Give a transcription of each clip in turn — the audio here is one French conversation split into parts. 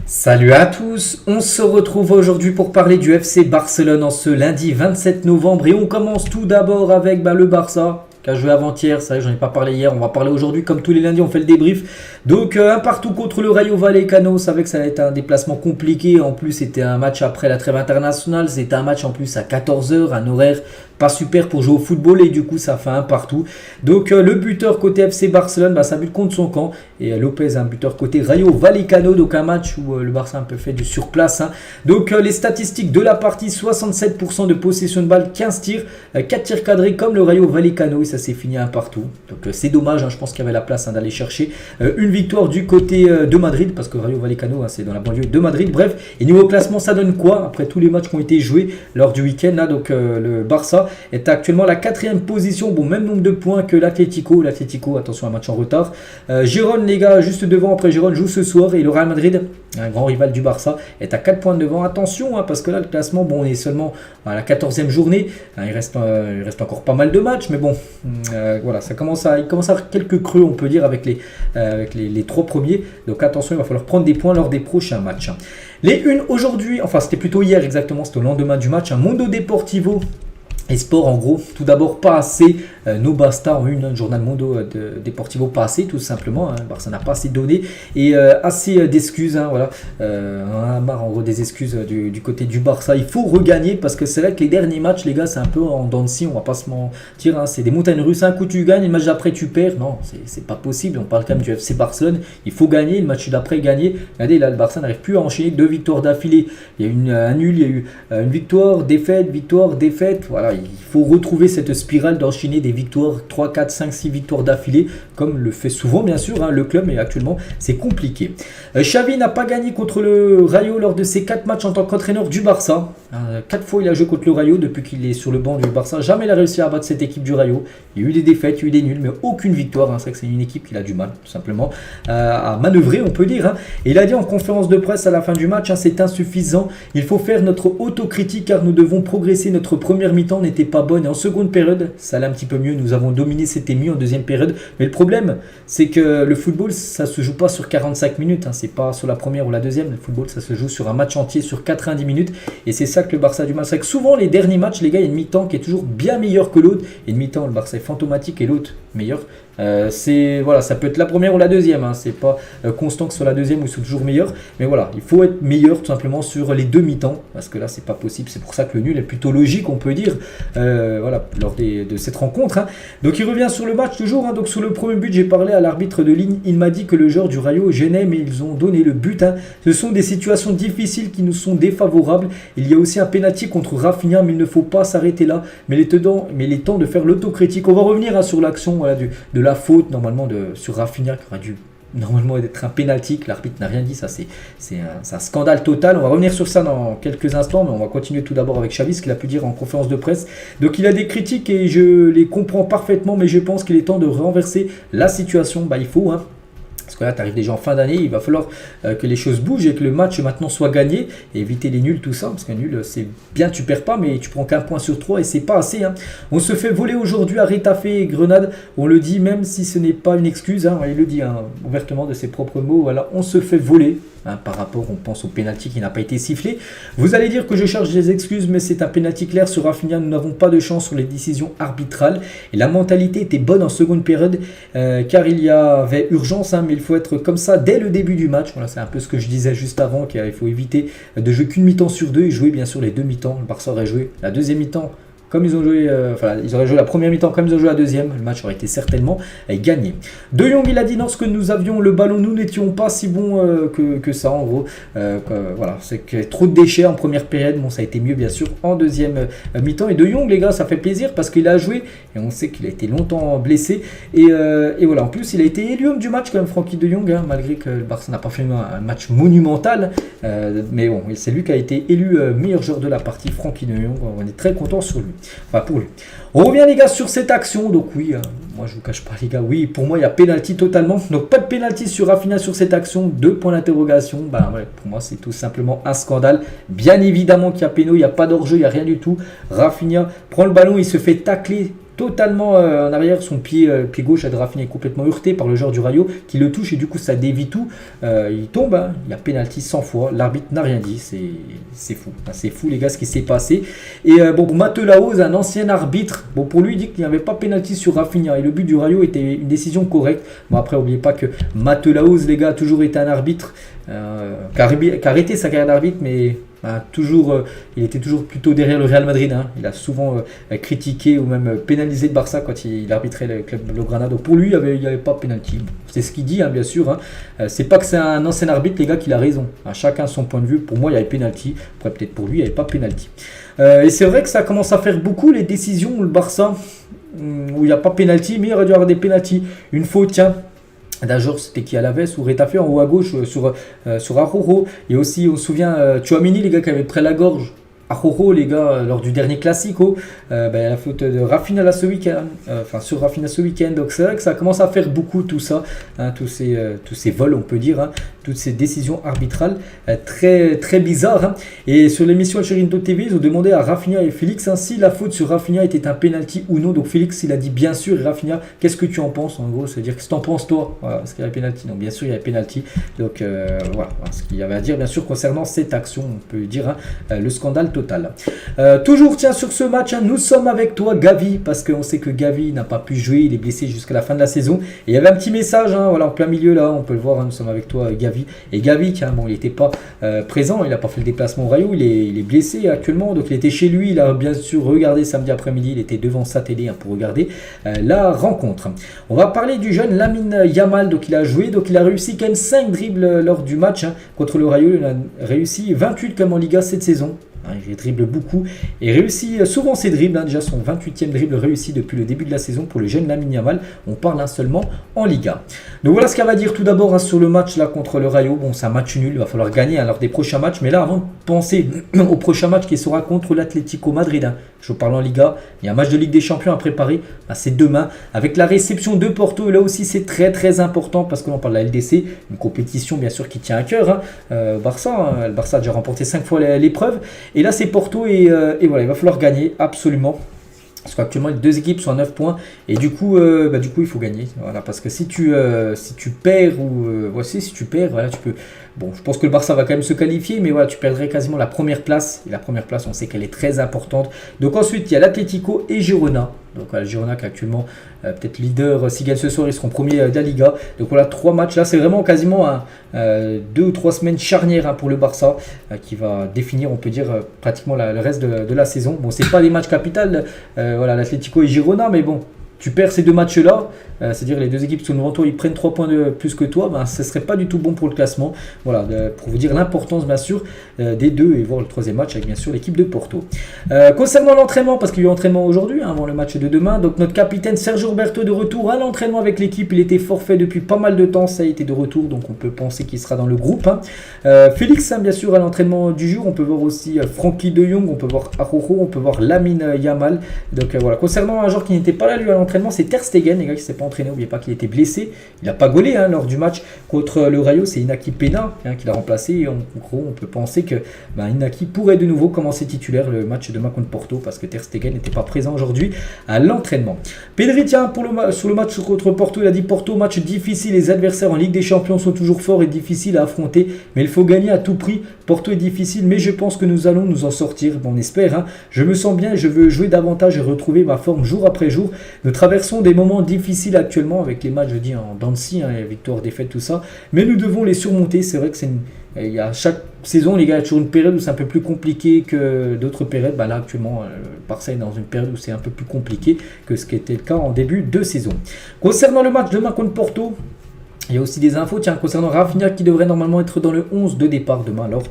Salut à tous, on se retrouve aujourd'hui pour parler du FC Barcelone en ce lundi 27 novembre et on commence tout d'abord avec le Barça qui a joué avant-hier, c'est vrai que j'en ai pas parlé hier, on va parler aujourd'hui comme tous les lundis, on fait le débrief. Donc un partout contre le Rayo Vallecano, on savait que ça allait être un déplacement compliqué, en plus c'était un match après la trêve internationale, c'était un match en plus à 14h, un horaire pas super pour jouer au football et du coup ça fait un partout. Donc le buteur côté FC Barcelone, ça bute contre son camp et Lopez un buteur côté Rayo Vallecano, donc un match où le Barça a un peu fait du surplace. Donc les statistiques de la partie, 67% de possession de balle, 15 tirs, 4 tirs cadrés comme le Rayo Vallecano et ça s'est fini un partout. Donc c'est dommage, je pense qu'il y avait la place d'aller chercher une victoire du côté de Madrid parce que Rayo Vallecano c'est dans la banlieue de Madrid. Bref, et niveau classement ça donne quoi après tous les matchs qui ont été joués lors du week-end là, donc le Barça est actuellement à la 4e position, même nombre de points que l'Atlético. L'Atlético, attention, un match en retard. Gérone, les gars, juste devant. Après, Gérone joue ce soir. Et le Real Madrid, un grand rival du Barça, est à 4 points devant. Attention, parce que là, le classement, on est seulement à la 14e journée. Il reste encore pas mal de matchs. Mais bon, voilà, il commence à avoir quelques creux, on peut dire, avec les 3 premiers. Donc attention, il va falloir prendre des points lors des prochains matchs. Les unes aujourd'hui, enfin, c'était plutôt hier exactement, c'était au lendemain du match. Mundo Deportivo et sport, en gros, tout d'abord, pas assez. No Basta en une, le journal Mundo Deportivo, pas assez, tout simplement. Barça n'a pas assez donné et assez d'excuses. Voilà. On a marre, en gros, des excuses du côté du Barça. Il faut regagner parce que c'est vrai que les derniers matchs, les gars, c'est un peu en dents de scie, on va pas se mentir. C'est des montagnes russes. Un coup, tu gagnes, le match d'après, tu perds. Non, c'est pas possible. On parle quand même du FC Barcelone. Il faut gagner, le match d'après, gagner. Regardez, là, le Barça n'arrive plus à enchaîner 2 victoires d'affilée. Il y a eu un nul, il y a eu une victoire, défaite. Voilà. Il faut retrouver cette spirale d'enchaîner des victoires, 3, 4, 5, 6 victoires d'affilée, comme le fait souvent bien sûr le club, mais actuellement c'est compliqué. Xavi n'a pas gagné contre le Rayo lors de ses 4 matchs en tant qu'entraîneur du Barça. 4 fois il a joué contre le Rayo depuis qu'il est sur le banc du Barça. Jamais il a réussi à battre cette équipe du Rayo. Il y a eu des défaites, il y a eu des nuls, mais aucune victoire. C'est vrai que c'est une équipe qui a du mal tout simplement à manœuvrer, on peut dire. Et il a dit en conférence de presse à la fin du match, c'est insuffisant. Il faut faire notre autocritique car nous devons progresser. Notre première mi-temps n'était pas bonne et en seconde période ça allait un petit peu mieux, nous avons dominé, c'était mieux en deuxième période, mais le problème c'est que le football ça se joue pas sur 45 minutes, c'est pas sur la première ou la deuxième, le football ça se joue sur un match entier sur 90 minutes et c'est ça que le Barça a du mal. C'est que souvent les derniers matchs les gars, il y a une mi-temps qui est toujours bien meilleure que l'autre et une mi-temps le Barça est fantomatique et l'autre meilleur. Voilà, ça peut être la première ou la deuxième, c'est pas constant que ce soit la deuxième ou c'est toujours meilleur, mais voilà, il faut être meilleur tout simplement sur les 2 mi-temps parce que là c'est pas possible, c'est pour ça que le nul est plutôt logique, on peut dire, voilà, lors de cette rencontre. Donc il revient sur le match toujours, donc sur le premier but j'ai parlé à l'arbitre de ligne, il m'a dit que le joueur du Rayo gênait mais ils ont donné le but. Ce sont des situations difficiles qui nous sont défavorables, il y a aussi un penalty contre Rafinha mais il ne faut pas s'arrêter là, mais il est temps de faire l'autocritique. On va revenir sur l'action de la faute normalement sur Rafinha qui aurait dû normalement être un penalty, que l'arbitre n'a rien dit, ça c'est un scandale total. On va revenir sur ça dans quelques instants, mais on va continuer tout d'abord avec Xavi, ce qu'il a pu dire en conférence de presse. Donc il a des critiques et je les comprends parfaitement, mais je pense qu'il est temps de renverser la situation. Il faut, parce que là, tu arrives déjà en fin d'année, il va falloir que les choses bougent et que le match maintenant soit gagné et éviter les nuls, tout ça. Parce qu'un nul, c'est bien, tu perds pas, mais tu prends qu'un point sur 3 et c'est pas assez. On se fait voler aujourd'hui à Retafe et Grenade. On le dit même si ce n'est pas une excuse. Il le dit ouvertement de ses propres mots. Voilà, on se fait voler. Par rapport, on pense au pénalty qui n'a pas été sifflé. Vous allez dire que je cherche des excuses, mais c'est un pénalty clair sur Rafinha. Nous n'avons pas de chance sur les décisions arbitrales. Et la mentalité était bonne en seconde période, car il y avait urgence, mais il faut être comme ça dès le début du match. Voilà, c'est un peu ce que je disais juste avant, qu'il faut éviter de jouer qu'une mi-temps sur 2 et jouer bien sûr les 2 mi-temps. Le Barça aurait joué la deuxième mi-temps comme ils ont joué, ils auraient joué la première mi-temps comme ils ont joué la deuxième, le match aurait été certainement gagné. De Jong, il a dit lorsque nous avions le ballon, nous n'étions pas si bons que ça en gros. Voilà, c'est que trop de déchets en première période, ça a été mieux bien sûr en deuxième mi-temps. Et De Jong, les gars, ça fait plaisir parce qu'il a joué et on sait qu'il a été longtemps blessé. Et voilà, en plus il a été élu homme du match quand même, Frenkie De Jong, malgré que le Barça n'a pas fait un match monumental. Mais bon, c'est lui qui a été élu meilleur joueur de la partie, Frenkie De Jong. On est très content sur lui. Enfin pour lui. On revient les gars sur cette action. Donc oui, moi je vous cache pas les gars, oui pour moi il y a penalty totalement. Donc pas de penalty sur Rafinha sur cette action. 2 points d'interrogation. Ouais, pour moi c'est tout simplement un scandale. Bien évidemment qu'il y a péno, il n'y a pas d'hors-jeu, il n'y a rien du tout. Rafinha prend le ballon, il se fait tacler totalement en arrière, son pied gauche de Rafinha est complètement heurté par le joueur du Rayo qui le touche et du coup ça dévie tout. Il tombe, hein, il y a pénalty 100 fois, l'arbitre n'a rien dit, c'est fou. Enfin, c'est fou les gars ce qui s'est passé. Et bon, Matelaos, un ancien arbitre, bon pour lui il dit qu'il n'y avait pas pénalty sur Rafinha et le but du Rayo était une décision correcte. Bon après n'oubliez pas que Matelaos les gars a toujours été un arbitre qui a arrêté sa carrière d'arbitre mais il était toujours plutôt derrière le Real Madrid. Hein. Il a souvent critiqué ou même pénalisé le Barça quand il arbitrait le club Blaugrana. Donc pour lui, il n'y avait pas pénalty. C'est ce qu'il dit, hein, bien sûr. Hein. C'est pas que c'est un ancien arbitre, les gars, qu'il a raison. Hein, chacun son point de vue. Pour moi, il y avait pénalty. Après, peut-être pour lui, il n'y avait pas pénalty. Et c'est vrai que ça commence à faire beaucoup les décisions où le Barça, où il n'y a pas pénalty, mais il aurait dû avoir des pénaltys. Une faute, tiens. D'un jour, c'était qui à la veste ou Retafe en haut à gauche sur Araujo. Et aussi, on se souvient, Tchouaméni, les gars, qui avait près la gorge. Araujo, les gars, lors du dernier Classico, la faute de Rafinha là ce week-end, sur Rafinha ce week-end. Donc c'est vrai que ça commence à faire beaucoup tout ça, hein, tous ces vols, on peut dire, hein, toutes ces décisions arbitrales très, très bizarres. Hein. Et sur l'émission Cherindo TV, ils ont demandé à Rafinha et Félix hein, si la faute sur Rafinha était un penalty ou non. Donc Félix, il a dit bien sûr, et Rafinha, qu'est-ce que tu en penses? En gros, c'est-à-dire, qu'est-ce que tu en penses toi? Voilà, est-ce qu'il y avait penalty? Non, bien sûr, il y avait penalty. Donc voilà, ce qu'il y avait à dire, bien sûr, concernant cette action, on peut dire, hein, le scandale total. Toujours tiens sur ce match, hein, nous sommes avec toi Gavi, parce qu'on sait que Gavi n'a pas pu jouer, il est blessé jusqu'à la fin de la saison. Et il y avait un petit message, hein, voilà, en plein milieu là, on peut le voir, hein, nous sommes avec toi Gavi. Et Gavi, tiens, bon, il n'était pas présent, il n'a pas fait le déplacement au Rayo, il est blessé actuellement, donc il était chez lui, il a bien sûr regardé samedi après-midi, il était devant sa télé hein, pour regarder la rencontre. On va parler du jeune Lamine Yamal, donc il a joué, donc il a réussi quand même 5 dribbles lors du match hein, contre le Rayo, il a réussi 28 comme en Liga cette saison. Il dribble beaucoup et réussit souvent ses dribbles, hein, déjà son 28e dribble réussi depuis le début de la saison pour le jeune Lamine Yamal. On parle hein, seulement en Liga. Donc voilà ce qu'elle va dire tout d'abord hein, sur le match là contre le Rayo. Bon, c'est un match nul, il va falloir gagner hein, lors des prochains matchs. Mais là, avant de penser au prochain match qui sera contre l'Atlético Madrid, hein, je parle en Liga, il y a un match de Ligue des Champions à préparer, hein, c'est demain avec la réception de Porto. Et là aussi, c'est très très important parce que l'on parle de la LDC, une compétition bien sûr qui tient à cœur. Hein, Barça, hein, le Barça a déjà remporté 5 fois l'épreuve. Et là, c'est Porto et voilà, il va falloir gagner absolument. Parce qu'actuellement, les deux équipes sont à 9 points. Et du coup, il faut gagner. Voilà, parce que si tu perds, si tu perds, voilà, tu peux. Bon, je pense que le Barça va quand même se qualifier, mais voilà, tu perdrais quasiment la première place. Et la première place, on sait qu'elle est très importante. Donc ensuite, il y a l'Atlético et Girona. Donc voilà, Girona qui est actuellement peut-être leader. S'ils gagnent ce soir, ils seront premiers de la Liga. Donc voilà, 3 matchs. Là, c'est vraiment quasiment 2 ou 3 semaines charnières hein, pour le Barça qui va définir, on peut dire, pratiquement le reste de la saison. Bon, c'est pas des matchs capitaux, voilà, l'Atlético et Girona, mais bon. Tu perds ces 2 matchs-là, c'est-à-dire les 2 équipes sont devant toi, ils prennent 3 points de plus que toi, ce ne serait pas du tout bon pour le classement. Voilà, pour vous dire l'importance bien sûr des 2 et voir le 3e match avec bien sûr l'équipe de Porto. Concernant l'entraînement, parce qu'il y a eu entraînement aujourd'hui, hein, avant le match de demain, donc notre capitaine Sergio Roberto de retour à l'entraînement avec l'équipe, il était forfait depuis pas mal de temps, ça a été de retour, donc on peut penser qu'il sera dans le groupe. Hein. Félix, hein, bien sûr, à l'entraînement du jour, on peut voir aussi Frankie de Jong, on peut voir Araujo, on peut voir Lamine Yamal. Donc voilà, concernant un joueur qui n'était pas là lui à l'entraînement, c'est Ter Stegen, les gars, qui ne s'est pas entraîné. N'oubliez pas qu'il était blessé. Il n'a pas gaulé hein, lors du match contre le Rayo. C'est Inaki Pena hein, qui l'a remplacé. Et en gros, on peut penser que Inaki pourrait de nouveau commencer titulaire le match demain contre Porto parce que Ter Stegen n'était pas présent aujourd'hui à l'entraînement. Pedri, tiens, sur le match contre Porto, il a dit Porto, match difficile. Les adversaires en Ligue des Champions sont toujours forts et difficiles à affronter. Mais il faut gagner à tout prix. Porto est difficile, mais je pense que nous allons nous en sortir. Bon, on espère. Hein. Je me sens bien et je veux jouer davantage et retrouver ma forme jour après jour. Nous traversons des moments difficiles actuellement avec les matchs, je dis, en dents de scie, hein, victoire, défaite, tout ça. Mais nous devons les surmonter. C'est vrai que il y a chaque saison, les gars, il y a toujours une période où c'est un peu plus compliqué que d'autres périodes. Là, actuellement, le Barça est dans une période où c'est un peu plus compliqué que ce qui était le cas en début de saison. Concernant le match demain contre Porto, il y a aussi des infos concernant Rafinha qui devrait normalement être dans le 11 de départ demain lors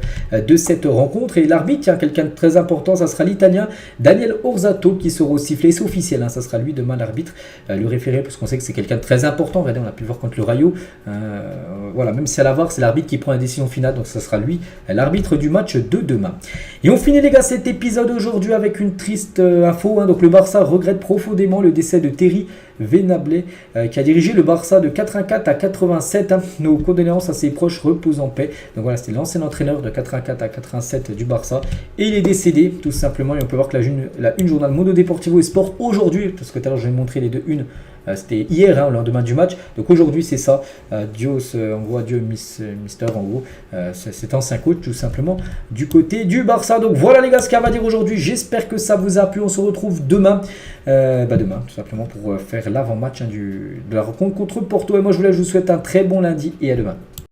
de cette rencontre. Et l'arbitre, quelqu'un de très important, ça sera l'Italien Daniel Orsato qui sera au sifflet. C'est officiel, hein, ça sera lui demain l'arbitre, le référé, parce qu'on sait que c'est quelqu'un de très important. Regardez, on a pu le voir contre le Rayo. Voilà, même si à la VAR, c'est l'arbitre qui prend la décision finale, donc ça sera lui l'arbitre du match de demain. Et on finit les gars cet épisode aujourd'hui avec une triste info. Hein, donc le Barça regrette profondément le décès de Terry Venables, qui a dirigé le Barça de 84 à 87. Hein. Nos condoléances à ses proches, repose en paix. Donc voilà, c'était l'ancien entraîneur de 84 à 87 du Barça. Et il est décédé, tout simplement. Et on peut voir que la une journal Mundo Deportivo et Sport aujourd'hui, parce que tout à l'heure je vais montrer les deux unes, c'était hier, hein, le lendemain du match. Donc aujourd'hui, c'est ça. Dios, en gros, adieu, Mister, en gros. Cet ancien coach, tout simplement, du côté du Barça. Donc voilà, les gars, ce qu'il va dire aujourd'hui. J'espère que ça vous a plu. On se retrouve demain. Demain, tout simplement, pour faire l'avant-match hein, de la rencontre contre Porto. Et moi, je vous souhaite un très bon lundi et à demain.